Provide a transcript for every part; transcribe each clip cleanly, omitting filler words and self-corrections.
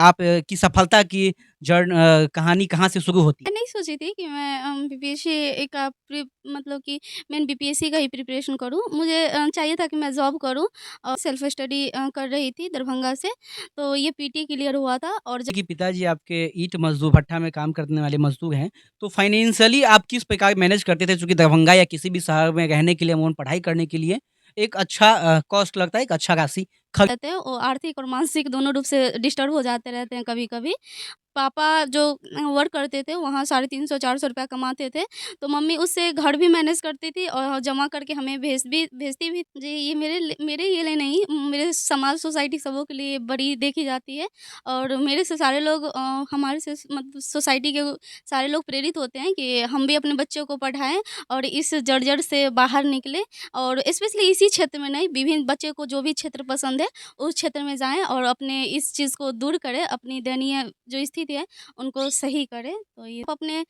आप की सफलता की कहानी कहाँ से शुरू होती है? मैं नहीं सोची थी कि मैं बीपीएससी का मतलब कि मैं बीपीएससी का ही प्रिपरेशन करूँ। मुझे चाहिए था कि मैं जॉब करूँ और सेल्फ स्टडी कर रही थी दरभंगा से, तो ये पीटी क्लियर हुआ था और कि पिताजी आपके ईंट मज़दूर भट्ठा में काम करने वाले मज़दूर हैं, तो फाइनेंशियली आप किस प्रकार मैनेज करते थे? चूँकि दरभंगा या किसी भी शहर में रहने के लिए अमूमन पढ़ाई करने के लिए एक अच्छा कॉस्ट लगता है, एक अच्छा राशि खर्च रहते हैं वो आर्थिक और मानसिक दोनों रूप से डिस्टर्ब हो जाते रहते हैं कभी-कभी। पापा जो वर्क करते थे वहाँ 350-400 रुपया कमाते थे, तो मम्मी उससे घर भी मैनेज करती थी और जमा करके हमें भेजती भी। जी, ये मेरे ये लिए नहीं, मेरे समाज सोसाइटी सबों के लिए बड़ी देखी जाती है और मेरे से सारे लोग हमारे से मतलब सोसाइटी के सारे लोग प्रेरित होते हैं कि हम भी अपने बच्चों को पढ़ाएँ और इस जर्जर से बाहर निकलें और स्पेशली इसी क्षेत्र में नहीं, विभिन्न बच्चे को जो भी क्षेत्र पसंद है, उस क्षेत्र में जाएँ और अपने इस चीज़ को दूर करें, अपनी दयनीय जो स्थिति है, उनको सही करें। तो ये आप अपने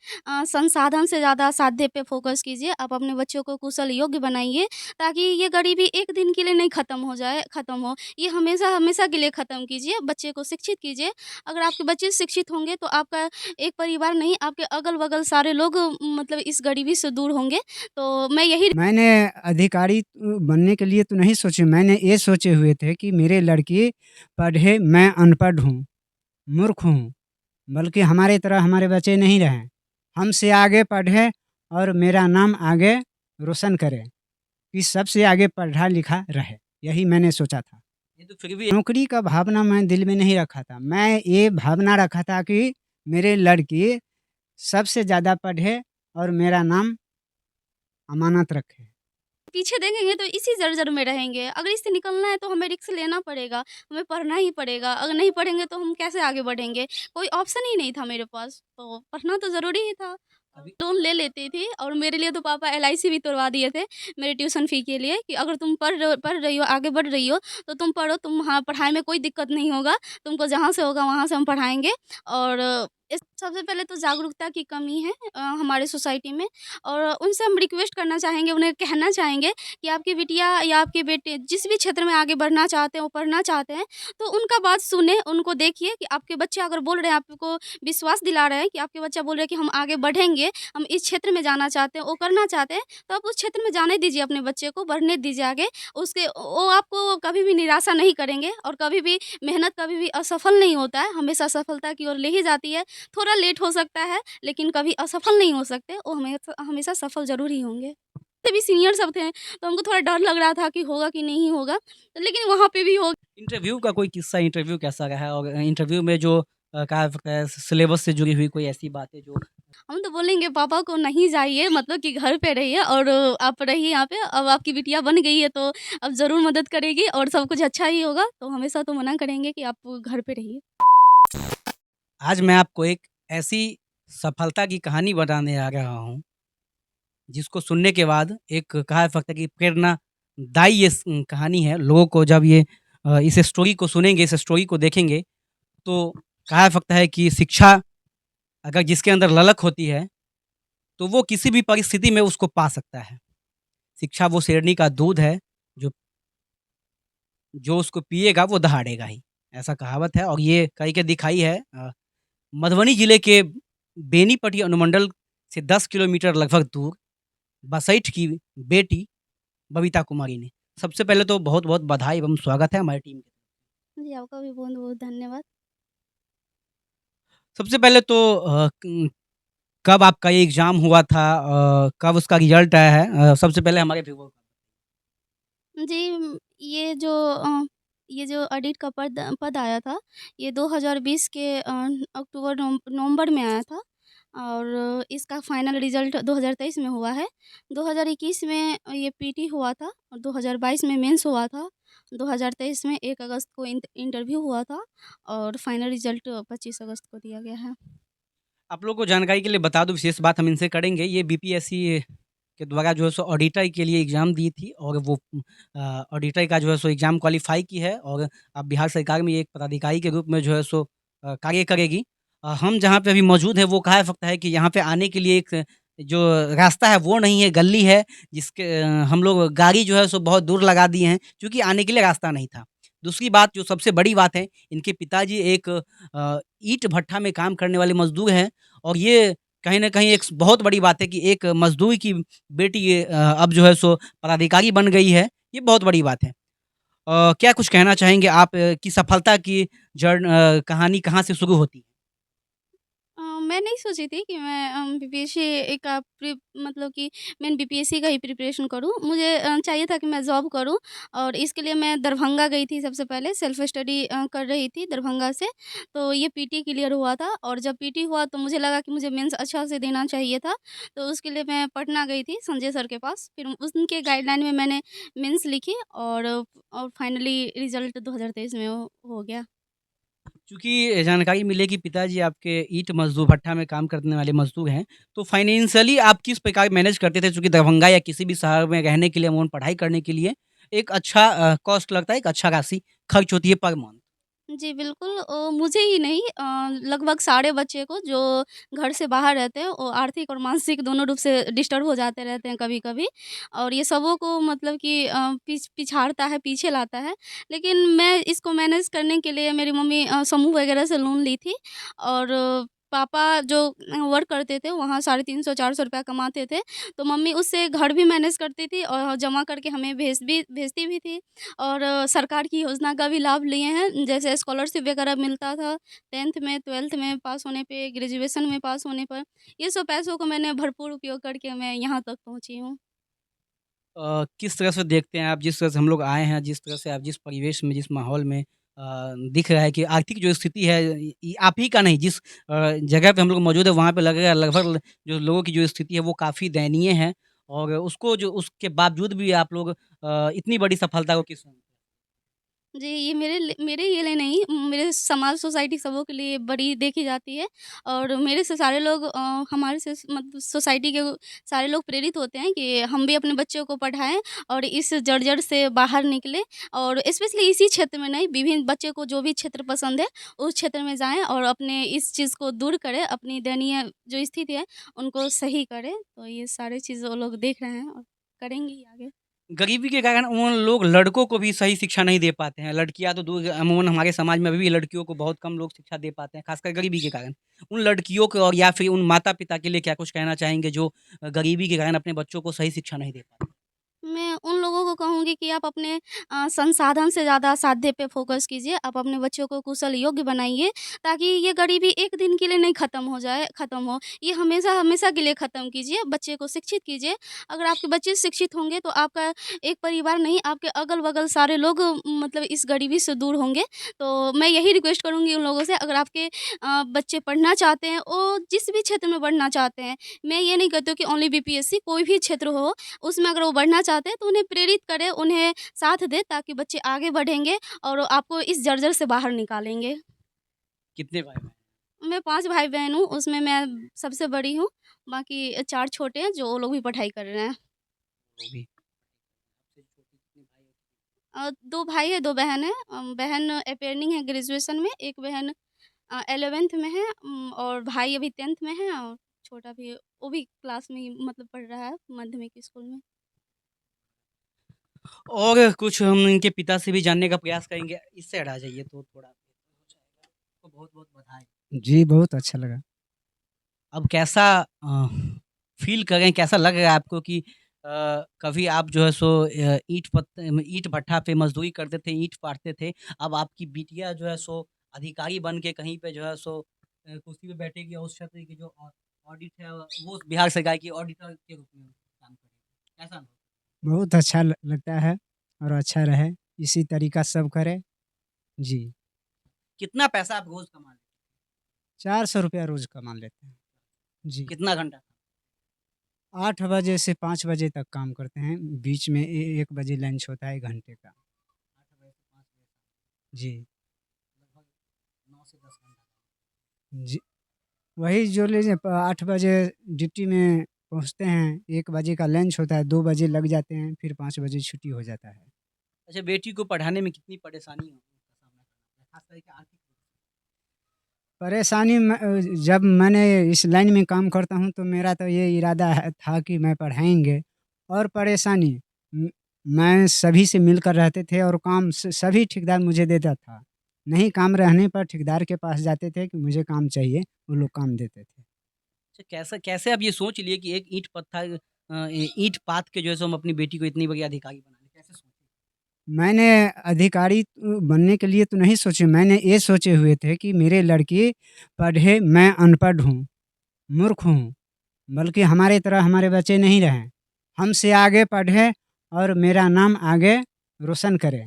संसाधन से ज़्यादा साध्य पे फ़ोकस कीजिए। आप अपने बच्चों को कुशल योग्य बनाइए, ताकि ये गरीबी एक दिन के लिए नहीं ख़त्म हो। ये हमेशा के लिए ख़त्म कीजिए, बच्चे को शिक्षित कीजिए। अगर आपके बच्चे शिक्षित होंगे, तो आपका एक परिवार नहीं, आपके अगल-बगल सारे लोग मतलब इस गरीबी से दूर होंगे। तो मैं यही मैंने अधिकारी बनने के लिए तो नहीं सोचे, मैंने ये सोचे हुए थे कि मेरे लड़की पढ़े, मैं अनपढ़ हूँ, मूर्ख हूँ, बल्कि हमारी तरह हमारे बच्चे नहीं रहें। हमसे आगे पढ़े और मेरा नाम आगे रोशन करे, कि सबसे आगे पढ़ा-लिखा रहे, यही मैंने सोचा था। ये तो फिर भी नौकरी का भावना मैं दिल में नहीं रखा था, मैं ये भावना रखा था कि मेरे लड़की सबसे ज़्यादा पढ़े और मेरा नाम अमानत रखे। पीछे देखेंगे तो इसी जर्जर में रहेंगे। अगर इससे निकलना है तो हमें रिस्क लेना पड़ेगा, हमें पढ़ना ही पड़ेगा। अगर नहीं पढ़ेंगे तो हम कैसे आगे बढ़ेंगे? कोई ऑप्शन ही नहीं था मेरे पास, तो पढ़ना तो ज़रूरी ही था। अभी लोन ले लेती थी और मेरे लिए तो पापा एलआईसी भी तुड़वा दिए थे, मेरे ट्यूशन फ़ी के लिए कि अगर तुम पढ़ रही हो, आगे बढ़ रही हो, तो तुम पढ़ो, तुम हाँ, पढ़ाई में कोई दिक्कत नहीं होगा, तुमको जहाँ से होगा वहाँ से हम पढ़ाएँगे। और इस सबसे पहले तो जागरूकता की कमी है हमारे सोसाइटी में और उनसे हम रिक्वेस्ट करना चाहेंगे, उन्हें कहना चाहेंगे कि आपकी बिटिया या आपके बेटे जिस भी क्षेत्र में आगे बढ़ना चाहते हैं, वो पढ़ना चाहते हैं, तो उनका बात सुनें, उनको देखिए कि आपके बच्चे अगर बोल रहे हैं, आपको विश्वास दिला रहे हैं कि आपके बच्चा बोल रहे हैं कि हम आगे बढ़ेंगे, हम इस क्षेत्र में जाना चाहते हैं, वो करना चाहते हैं, तो आप उस क्षेत्र में जाने दीजिए अपने बच्चे को, बढ़ने दीजिए आगे। उसके वो आपको कभी भी निराशा नहीं करेंगे और कभी भी मेहनत कभी भी असफल नहीं होता है, हमेशा सफलता की ओर ले ही जाती है। थोड़ा लेट हो सकता है, लेकिन कभी असफल नहीं हो सकते, वो हमेशा हमेशा सफल ज़रूर ही होंगे। जितने भी सीनियर सब थे, तो हमको थोड़ा डर लग रहा था कि होगा कि नहीं होगा, लेकिन वहाँ पे भी हो इंटरव्यू का कोई किस्सा इंटरव्यू कैसा रहा है? और इंटरव्यू में जो क्या सकता है सिलेबस से जुड़ी हुई कोई ऐसी बातें जो हम तो बोलेंगे पापा को नहीं जाइए मतलब कि घर पे रहिए और आप रहिए यहाँ पे, अब आपकी बिटिया बन गई है तो अब ज़रूर मदद करेगी और सब कुछ अच्छा ही होगा, तो हमेशा तो मना करेंगे कि आप घर पे रहिए। आज मैं आपको एक ऐसी सफलता की कहानी बताने आ रहा हूँ, जिसको सुनने के बाद एक कहा जा सकता है कि प्रेरणादायी ये कहानी है। लोगों को जब ये इस स्टोरी को सुनेंगे, इस स्टोरी को देखेंगे, तो कहा जा सकता है कि शिक्षा अगर जिसके अंदर ललक होती है, तो वो किसी भी परिस्थिति में उसको पा सकता है। शिक्षा वो शेरनी का दूध है, जो जो उसको पिएगा वो दहाड़ेगा ही, ऐसा कहावत है और ये करके दिखाई है मधुबनी जिले के बेनीपट्टी अनुमंडल से 10 किलोमीटर लगभग दूर बसैठ की बेटी बबीता कुमारी ने। सबसे पहले तो बहुत-बहुत बधाई एवं स्वागत है हमारी टीम के। जी, आपका भी बहुत-बहुत धन्यवाद। सबसे पहले तो कब आपका ये एग्ज़ाम हुआ था? कब उसका रिज़ल्ट आया है? सबसे पहले हमारे व्यूअर जी, ये जो ऑडिट का पद आया था, ये 2020 के अक्टूबर नवंबर में आया था और इसका फाइनल रिज़ल्ट 2023 में हुआ है। 2021 में ये पीटी हुआ था और 2022 में मेंस हुआ था। 2023 में 1 अगस्त को इंटरव्यू हुआ था और फाइनल रिज़ल्ट 25 अगस्त को दिया गया है। आप लोगों को जानकारी के लिए बता दूँ, विशेष बात हम इनसे करेंगे, ये बीपीएससी के द्वारा जो है सो ऑडिटर के लिए एग्ज़ाम दी थी और वो ऑडिटर का जो है सो एग्ज़ाम क्वालीफ़ाई की है और अब बिहार सरकार में एक पदाधिकारी के रूप में जो है सो कार्य करेगी। हम जहाँ पे अभी मौजूद हैं वो कहा जा सकता है कि यहाँ पे आने के लिए एक जो रास्ता है वो नहीं है, गली है जिसके हम लोग गाड़ी जो है सो बहुत दूर लगा दिए हैं, क्योंकि आने के लिए रास्ता नहीं था। दूसरी बात जो सबसे बड़ी बात है, इनके पिताजी एक ईंट भट्ठा में काम करने वाले मज़दूर हैं और ये कहीं न कहीं एक स बहुत बड़ी बात है कि एक मज़दूर की बेटी ये अब जो है सो पदाधिकारी बन गई है, ये बहुत बड़ी बात है। क्या कुछ कहना चाहेंगे आप की सफलता की कहानी कहाँ से शुरू होती है? मैं नहीं सोची थी कि मैं बीपीएससी का मतलब कि मैं बीपीएससी का ही प्रिपरेशन करूँ। मुझे चाहिए था कि मैं जॉब करूँ और इसके लिए मैं दरभंगा गई थी सबसे पहले सेल्फ स्टडी कर रही थी दरभंगा से। तो ये पीटी क्लियर हुआ था और जब पीटी हुआ तो मुझे लगा कि मुझे मेंस अच्छा से देना चाहिए था। तो उसके लिए मैं पटना गई थी संजय सर के पास। फिर उनके गाइडलाइन में मैंने मेंस लिखी और फाइनली रिज़ल्ट 2023 में हो गया। चूँकि जानकारी मिली कि पिताजी आपके ईंट मज़दूर भट्ठा में काम करने वाले मज़दूर हैं, तो फाइनेंशियली आप किस प्रकार मैनेज करते थे? चूँकि दरभंगा या किसी भी शहर में रहने के लिए एवं पढ़ाई करने के लिए एक अच्छा कॉस्ट लगता है, एक अच्छा राशि खर्च होती है पर मंथ। जी, बिल्कुल मुझे ही नहीं लगभग सारे बच्चे को जो घर से बाहर रहते हैं, वो आर्थिक और मानसिक दोनों रूप से डिस्टर्ब हो जाते रहते हैं कभी-कभी और ये सबों को मतलब कि पिछाड़ता है, पीछे लाता है। लेकिन मैं इसको मैनेज करने के लिए मेरी मम्मी समूह वगैरह से लोन ली थी और पापा जो वर्क करते थे, वहाँ 350-400 रुपया कमाते थे, तो मम्मी उससे घर भी मैनेज करती थी और जमा करके हमें भेजती भी थी। और सरकार की योजना का भी लाभ लिए हैं, जैसे स्कॉलरशिप वगैरह मिलता था 10th में, 12th में पास होने पे, ग्रेजुएशन में पास होने पर। ये सब पैसों को मैंने भरपूर उपयोग करके मैं यहाँ तक पहुँची हूँ। किस तरह से देखते हैं आप जिस तरह से हम लोग आए हैं, जिस तरह से आप जिस परिवेश में, जिस माहौल में दिख रहा है कि आर्थिक जो स्थिति है आप ही का नहीं जिस जगह पे हम लोग मौजूद है वहाँ पे लगेगा लगभग जो लोगों की जो स्थिति है वो काफ़ी दयनीय है और उसको जो उसके बावजूद भी आप लोग इतनी बड़ी सफलता को किस जी, ये मेरे ये लिए नहीं, मेरे समाज, सोसाइटी सबों के लिए बड़ी देखी जाती है और मेरे से सारे लोग हमारे से मतलब सोसाइटी के सारे लोग प्रेरित होते हैं कि हम भी अपने बच्चों को पढ़ाएँ और इस जर्जर से बाहर निकलें और स्पेशली इसी क्षेत्र में नहीं, विभिन्न बच्चे को जो भी क्षेत्र पसंद है, उस क्षेत्र में जाएँ और अपने इस चीज़ को दूर करें, अपनी दयनीय जो स्थिति है, उनको सही करें। तो ये सारी चीज़ वो लोग देख रहे हैं और करेंगे ही आगे। गरीबी के कारण उन लोग लड़कों को भी सही शिक्षा नहीं दे पाते हैं। लड़कियाँ तो दूर अमूमन हमारे समाज में अभी भी लड़कियों को बहुत कम लोग शिक्षा दे पाते हैं, खासकर गरीबी के कारण। उन लड़कियों को और या फिर उन माता-पिता के लिए क्या कुछ कहना चाहेंगे जो गरीबी के कारण अपने बच्चों को सही शिक्षा नहीं दे पाते? मैं उन लोगों को कहूँगी कि आप अपने संसाधन से ज़्यादा साध्य पे फ़ोकस कीजिए। आप अपने बच्चों को कुशल योग्य बनाइए, ताकि ये गरीबी एक दिन के लिए नहीं ख़त्म हो। ये हमेशा के लिए ख़त्म कीजिए, बच्चे को शिक्षित कीजिए। अगर आपके बच्चे शिक्षित होंगे, तो आपका एक परिवार नहीं, आपके अगल-बगल सारे लोग मतलब इस गरीबी से दूर होंगे। तो मैं यही रिक्वेस्ट करूँगी उन लोगों से, अगर आपके बच्चे पढ़ना चाहते हैं, वो जिस भी क्षेत्र में बढ़ना चाहते हैं, मैं ये नहीं कहती हूँ कि ओनली बीपीएससी, कोई भी क्षेत्र हो, उसमें अगर वो बढ़ना चाहते हैं तो उन्हें प्रेरित करें, उन्हें साथ दें ताकि बच्चे आगे बढ़ेंगे और आपको इस जर्जर से बाहर निकालेंगे। कितने भाई-बहन हैं? मैं 5 भाई-बहन हूँ, उसमें मैं सबसे बड़ी हूँ, बाकी 4 छोटे हैं जो वो लोग भी पढ़ाई कर रहे हैं। वो भी आपसे छोटे कितने भाई हैं? 2 भाई है, 2 बहन हैं। बहन अपेयरनिंग है ग्रेजुएशन में, एक बहन 11th में है और भाई अभी 10th में है और छोटा भी वो भी क्लास में ही मतलब पढ़ रहा है माध्यमिक स्कूल में। और कुछ हम इनके पिता से भी जानने का प्रयास करेंगे। इससे हटा जाइए तो थोड़ा बेहतर हो जाएगा। आपको बहुत-बहुत बधाई। जी, बहुत अच्छा लगा। अब कैसा फ़ील कर रहे हैं, कैसा लग रहा है आपको कि कभी आप जो है सो ईंट भट्ठा पे मज़दूरी करते थे, ईंट फाड़ते थे, अब आपकी बिटिया जो है सो अधिकारी बन के कहीं पे जो है सो कुर्सी पे बैठेगी और उस क्षेत्र की जो ऑडिट है वो बिहार सरकार की ऑडिटर के रूप में काम करेगी। कैसा अनुभव? बहुत अच्छा लगता है और अच्छा रहे, इसी तरीका सब करें। जी, कितना पैसा आप रोज़ कमा लेते ₹400 रोज़ कमा लेते हैं। हैं? जी, कितना घंटा? 8 बजे से 5 बजे तक काम करते हैं, बीच में 1 बजे लंच होता है 1 घंटे का। 8 बजे से 5 बजे तक, जी, लगभग 9 से 10 घंटा। जी, वही जो लीजिए 8 बजे ड्यूटी में पहुँचते हैं, 1 बजे का लंच होता है, 2 बजे लग जाते हैं, फिर 5 बजे छुट्टी हो जाता है। अच्छा बेटी को पढ़ाने में कितनी परेशानी का सामना करना पड़ा? खास करके आर्थिक रूप से? परेशानी जब मैंने इस लाइन में काम करता हूँ तो मेरा तो ये इरादा है था कि मैं पढ़ाएँगे और परेशानी मैं सभी से मिलकर रहते थे और काम सभी ठेकेदार मुझे देता था। नहीं काम रहने पर ठेकेदार के पास जाते थे कि मुझे काम चाहिए, वो लोग काम देते थे। अच्छा कैसे कैसे आप ये सोच लिए कि एक ईंट पाथ के जो है सो हम अपनी बेटी को इतनी बड़ी अधिकारी बना लें? कैसे सोचे? मैंने अधिकारी बनने के लिए तो नहीं सोचे, मैंने ये सोचे हुए थे कि मेरे लड़की पढ़े, मैं अनपढ़ हूँ, मूर्ख हूँ, बल्कि हमारे तरह हमारे बच्चे नहीं रहें। हमसे आगे पढ़े और मेरा नाम आगे रोशन करे,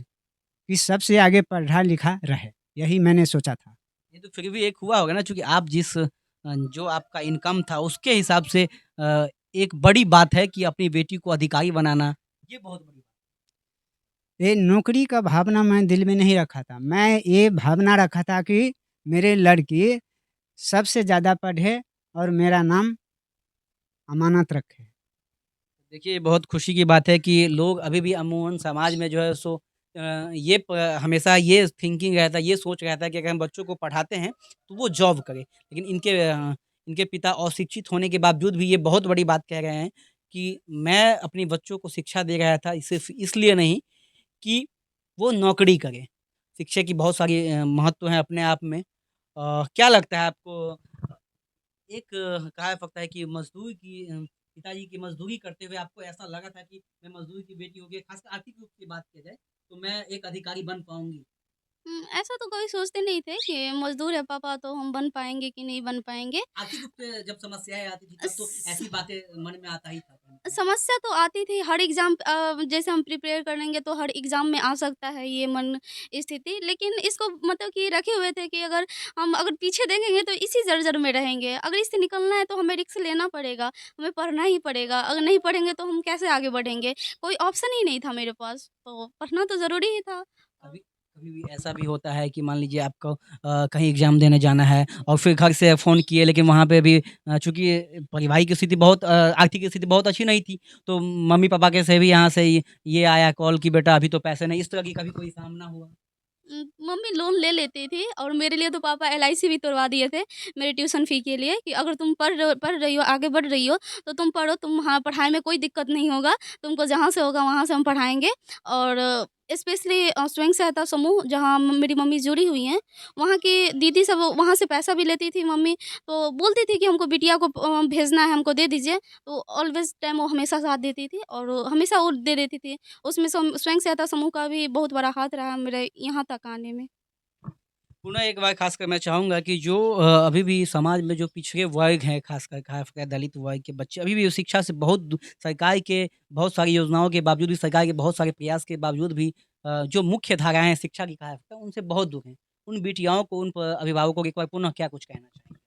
कि सबसे आगे पढ़ा-लिखा रहे, यही मैंने सोचा था। ये तो फिर भी एक हुआ होगा ना चूँकि आप जो आपका इनकम था उसके हिसाब से एक बड़ी बात है कि अपनी बेटी को अधिकारी बनाना, ये बहुत बड़ी बात ये नौकरी का भावना मैं दिल में नहीं रखा था। मैं ये भावना रखा था कि मेरे लड़की सबसे ज़्यादा पढ़े और मेरा नाम अमानत रखे। देखिए, ये बहुत खुशी की बात है कि लोग अभी भी अमूमन समाज में जो है सो हमेशा ये थिंकिंग रहता है, ये सोच रहता है कि अगर हम बच्चों को पढ़ाते हैं, तो वो जॉब करें। लेकिन इनके पिता अशिक्षित होने के बावजूद भी ये बहुत बड़ी बात कह रहे हैं कि मैं अपने बच्चों को शिक्षा दे रहा था, सिर्फ़ इसलिए नहीं कि वो नौकरी करें। शिक्षा की बहुत सारी महत्व है अपने आप में। क्या लगता है आपको कहा जा सकता है कि पिताजी की मज़दूरी करते हुए आपको ऐसा लगा था कि मैं मज़दूर की बेटी हो गई, ख़ासकर आर्थिक रूप की बात किया जाए, तो मैं एक अधिकारी बन पाऊँगी। ऐसा तो कभी सोचते नहीं थे कि मज़दूर है पापा तो हम बन पाएँगे कि नहीं बन पाएँगे। आर्थिक रूप से जब समस्याएँ आती थी तब तो अस ऐसी बातें मन में आता ही था कहीं न कहीं। समस्या तो आती थी हर एग्ज़ाम जैसे हम प्रिपेयर करेंगे तो हर एग्ज़ाम में आ सकता है ये मन स्थिति। लेकिन इसको मतलब कि रखे हुए थे कि अगर पीछे देखेंगे तो इसी जर-जर में रहेंगे। अगर इससे निकलना है तो हमें रिस्क लेना पड़ेगा, हमें पढ़ना ही पड़ेगा। अगर नहीं पढ़ेंगे तो हम कैसे आगे बढ़ेंगे? कोई ऑप्शन ही नहीं था मेरे पास, तो पढ़ना तो ज़रूरी ही था। कभी कभी भी ऐसा भी होता है कि मान लीजिए आपको कहीं एग्ज़ाम देने जाना है और फिर घर से फ़ोन किए लेकिन वहाँ पे भी चूँकि पारिवारिक स्थिति आर्थिक स्थिति बहुत अच्छी नहीं थी, तो मम्मी-पापा के से भी यहाँ से ये आया कॉल कि बेटा अभी तो पैसे नहीं, इस तरह की कभी कोई सामना हुआ? मम्मी लोन ले लेती थी और मेरे लिए तो पापा एलआईसी भी तुड़वा दिए थे, मेरे ट्यूशन फ़ी के लिए कि अगर तुम पढ़ रही हो, आगे बढ़ रही हो, तो तुम पढ़ो, हाँ, पढ़ाई में कोई दिक्कत नहीं होगा, तुमको जहाँ से होगा वहाँ से हम पढ़ाएँगे। और स्पेशली स्वयं सहायता समूह जहाँ मेरी मम्मी जुड़ी हुई हैं, वहाँ की दीदी सब वहाँ से पैसा भी लेती थी मम्मी, तो बोलती थी कि हमको बिटिया को भेजना है, हमको दे दीजिए, तो ऑलवेज़ टाइम वो हमेशा साथ देती थी और हमेशा वो दे देती थी। उसमें स्वयं सहायता समूह का भी बहुत बड़ा हाथ रहा मेरे यहाँ तक आने में। पुनः एक बार ख़ासकर मैं चाहूँगा कि जो अभी भी समाज में जो पिछड़े वर्ग हैं ख़ासकर दलित वर्ग के बच्चे अभी भी शिक्षा से सरकार के बहुत सारी योजनाओं के बावजूद भी सरकार के बहुत सारे प्रयास के बावजूद भी जो मुख्य धाराएँ हैं शिक्षा की कहा सकता हूँ उनसे बहुत दूर हैं। उन बिटियाओं को अभिभावकों को एक बार पुनः क्या कुछ कहना चाहेंगे?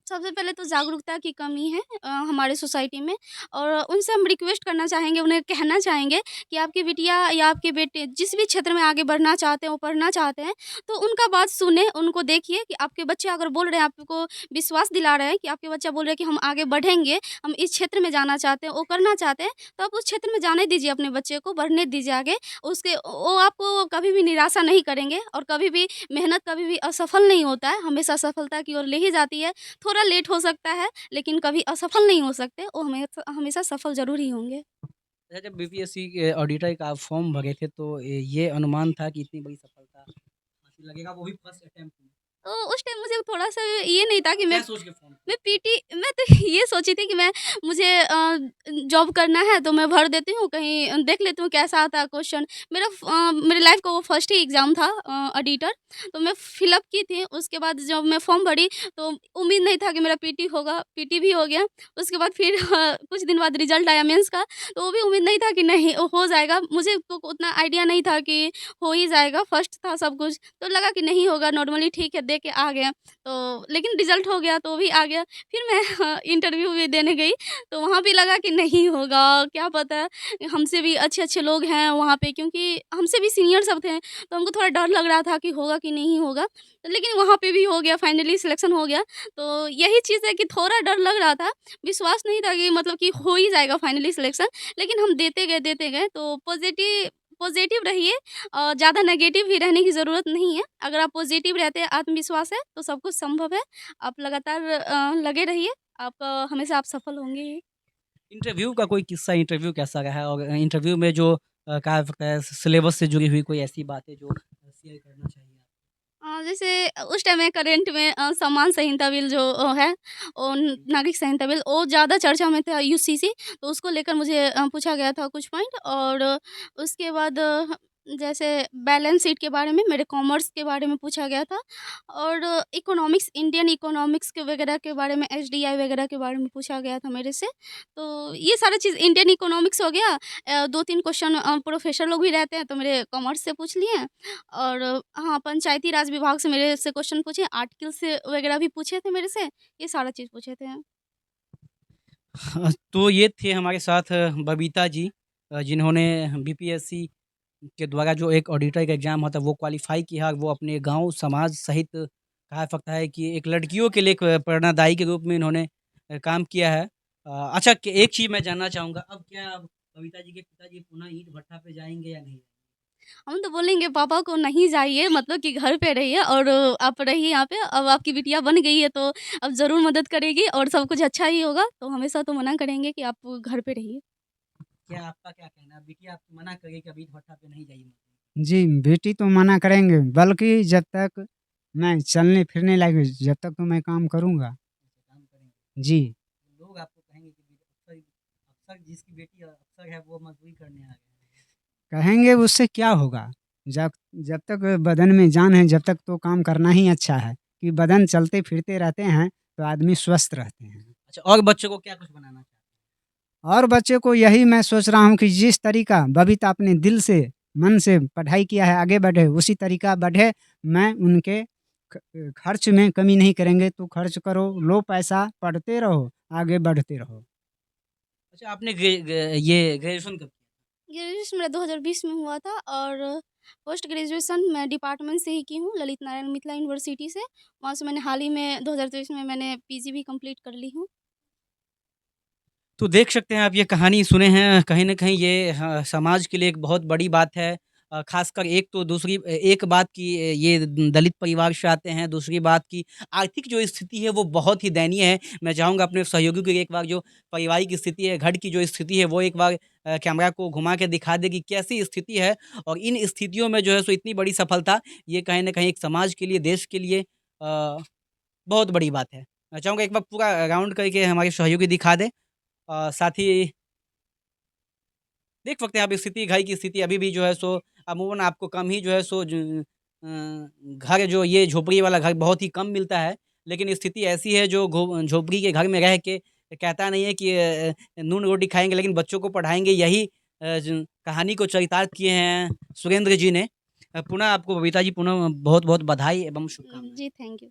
सबसे पहले तो जागरूकता की कमी है हमारे सोसाइटी में और उनसे हम रिक्वेस्ट करना चाहेंगे, उन्हें कहना चाहेंगे कि आपकी बिटिया या आपके बेटे जिस भी क्षेत्र में आगे बढ़ना चाहते हैं, वो पढ़ना चाहते हैं, तो उनका बात सुनें, उनको देखिए कि आपके बच्चे अगर बोल रहे हैं, आपको विश्वास दिला रहे हैं कि आपके बच्चा बोल रहे हैं कि हम आगे बढ़ेंगे, हम इस क्षेत्र में जाना चाहते हैं, वो करना चाहते हैं, तो आप उस क्षेत्र में जाने दीजिए अपने बच्चे को, बढ़ने दीजिए आगे। वो आपको कभी भी निराशा नहीं करेंगे और कभी भी मेहनत कभी भी असफल नहीं होता है, हमेशा सफलता की ओर ले ही जाती है। थोड़ा लेट हो सकता है, लेकिन कभी असफल नहीं हो सकते, वो हमेशा हमेशा सफल ज़रूर ही होंगे। अच्छा जब बीपीएससी के ऑडिटर का आप फॉर्म भरे थे तो ये अनुमान था कि इतनी बड़ी सफलता हासिल लगेगा वो भी फर्स्ट अटेम्प्ट में। तो उस टाइम मुझे थोड़ा-सा ये नहीं था कि क्या सोच के फॉर्म मैं भरे? पीटी मैं तो ये सोची थी कि मुझे जॉब करना है तो मैं भर देती हूँ, कहीं देख लेती हूँ कैसा आता है क्वेश्चन। मेरे लाइफ़ का वो फर्स्ट ही एग्ज़ाम था ऑडिटर, तो मैं फ़िल अप की थी। उसके बाद जब मैं फॉर्म भरी तो उम्मीद नहीं था कि मेरा पीटी होगा, पीटी भी हो गया। उसके बाद फिर कुछ दिन बाद रिज़ल्ट आया मेंस का, तो वो भी उम्मीद नहीं था कि नहीं हो जाएगा। मुझे तो उतना आइडिया नहीं था कि हो ही जाएगा, फर्स्ट था सब कुछ। तो लगा कि नहीं होगा नॉर्मली ठीक है, दे के आ गए। तो लेकिन रिज़ल्ट हो गया तो वो भी आ गया। फिर मैं इंटरव्यू भी देने गई, तो वहाँ भी लगा कि नहीं होगा, क्या पता हमसे भी अच्छे-अच्छे लोग हैं वहाँ पे क्योंकि हमसे भी सीनियर सब थे, तो हमको थोड़ा डर लग रहा था कि होगा कि नहीं होगा। लेकिन वहाँ पे भी हो गया, फाइनली सिलेक्शन हो गया। तो यही चीज़ है कि थोड़ा डर लग रहा था, विश्वास नहीं था कि मतलब कि हो ही जाएगा फाइनली सिलेक्शन। लेकिन हम देते गए तो पॉज़िटिव पॉज़िटिव रहिए ज़्यादा नेगेटिव भी रहने की ज़रूरत नहीं है। अगर आप पॉज़िटिव रहते हैं, आत्मविश्वास है, तो सब कुछ संभव है। आप लगातार लगे रहिए, हमेशा आप सफल होंगे ही। इंटरव्यू का कोई किस्सा इंटरव्यू कैसा रहा और इंटरव्यू में जो क्या सकता है सिलेबस से जुड़ी हुई कोई ऐसी बातें जो शेयर करना चाहिए आप? जैसे उस टाइम में करंट में समान संहिता बिल जो है वो नागरिक संहिता बिल वो ज़्यादा चर्चा में था यूसीसी, तो उसको लेकर मुझे पूछा गया था कुछ पॉइंट। और उसके बाद जैसे बैलेंस शीट के बारे में, मेरे कॉमर्स के बारे में पूछा गया था। और इकोनॉमिक्स, इंडियन इकोनॉमिक्स के वगैरह के बारे में, एसडीआई वगैरह के बारे में पूछा गया था मेरे से। तो ये सारा चीज़ इंडियन इकोनॉमिक्स हो गया। 2-3 क्वेश्चन प्रोफेसर लोग भी रहते हैं तो मेरे कॉमर्स से पूछ लिए। और हाँ, पंचायती राज विभाग से मेरे से क्वेश्चन पूछे, आर्टिकल से वगैरह भी पूछे थे मेरे से, ये सारा चीज़ पूछे थे। तो ये थे हमारे साथ बबीता जी, जिन्होंने बीपीएससी के द्वारा जो एक ऑडिटर का एग्ज़ाम होता है वो क्वालीफ़ाई किया और वो अपने गाँव, समाज सहित कहा सकता है कि एक लड़कियों के लिए एक प्रेरणादायी के रूप में इन्होंने काम किया है। अच्छा, कि एक चीज़ मैं जानना चाहूँगा, अब क्या अब बबीता जी के पिताजी पुनः ईंट भट्ठा पे जाएँगे या नहीं? हम तो बोलेंगे पापा को नहीं जाइए, मतलब कि घर पे रहिए और आप रहिए यहाँ पे। अब आपकी बिटिया बन गई है तो अब ज़रूर मदद करेगी और सब कुछ अच्छा ही होगा, तो हमेशा तो मना करेंगे कि आप घर पे रहिए। क्या आपका क्या कहना है? बिटिया आपको मना करेगी कि अब ईंट भट्ठा पे नहीं जाइए? जी, बेटी तो मना करेंगे, बल्कि जब तक मैं चलने-फिरने लायक जब तक तो मैं काम करूँगा। काम करेंगे। जी, लोग आपको कहेंगे कि अक्सर अक्सर जिसकी बेटी अक्सर है वो मज़दूरी करने आ गए हैं। कहेंगे उससे क्या होगा? जब जब तक बदन में जान है, जब तक तो काम करना ही अच्छा है, कि बदन चलते-फिरते रहते हैं, तो आदमी स्वस्थ रहते हैं। अच्छा, और बच्चों को क्या कुछ बनाना चाहते हैं? और बच्चे को यही मैं सोच रहा हूँ कि जिस तरीका बबीता अपने दिल से, मन से पढ़ाई किया है, आगे बढ़े, उसी तरीका बढ़े। मैं उनके खर्च में कमी नहीं करेंगे, तू खर्च करो, लो पैसा, पढ़ते रहो, आगे बढ़ते रहो। अच्छा, आपने ये ग्रेजुएशन कब किया? ग्रेजुएशन मेरा 2020 में हुआ था। और पोस्ट ग्रेजुएशन मैं डिपार्टमेंट से ही की हूँ, ललित नारायण मिथिला यूनिवर्सिटी से। वहाँ से मैंने हाल ही में 2023 में मैंने पीजी भी कंप्लीट कर ली हूँ। तो देख सकते हैं आप, ये कहानी सुने हैं, कहीं न कहीं ये समाज के लिए एक बहुत बड़ी बात है। ख़ासकर एक तो दूसरी एक बात कि ये दलित परिवार से आते हैं, दूसरी बात कि आर्थिक जो स्थिति है वो बहुत ही दयनीय है। मैं चाहूँगा अपने सहयोगियों को एक बार जो पारिवारिक स्थिति है, घर की जो स्थिति है वो एक बार कैमरा को घुमा के दिखा दें कि कैसी स्थिति है। और इन स्थितियों में जो है सो इतनी बड़ी सफलता, ये कहीं न कहीं एक समाज के लिए, देश के लिए बहुत बड़ी बात है। मैं चाहूँगा एक बार पूरा राउंड करके हमारे सहयोगी दिखा दें। साथ ही देख सकते हैं आप, स्थिति घर की स्थिति अभी भी जो है सो अमूमन आपको कम ही जो है सो घर जो ये झोपड़ी वाला घर बहुत ही कम मिलता है। लेकिन स्थिति ऐसी है जो झोपड़ी के घर में रह के कहता नहीं है कि नून रोटी खाएँगे लेकिन बच्चों को पढ़ाएँगे, यही कहानी को चरितार्थ किए हैं सुरेंद्र जी ने। पुनः आपको बबीता जी, पुनः बहुत-बहुत बधाई एवं शुभकामनाएँ। जी, थैंक यू।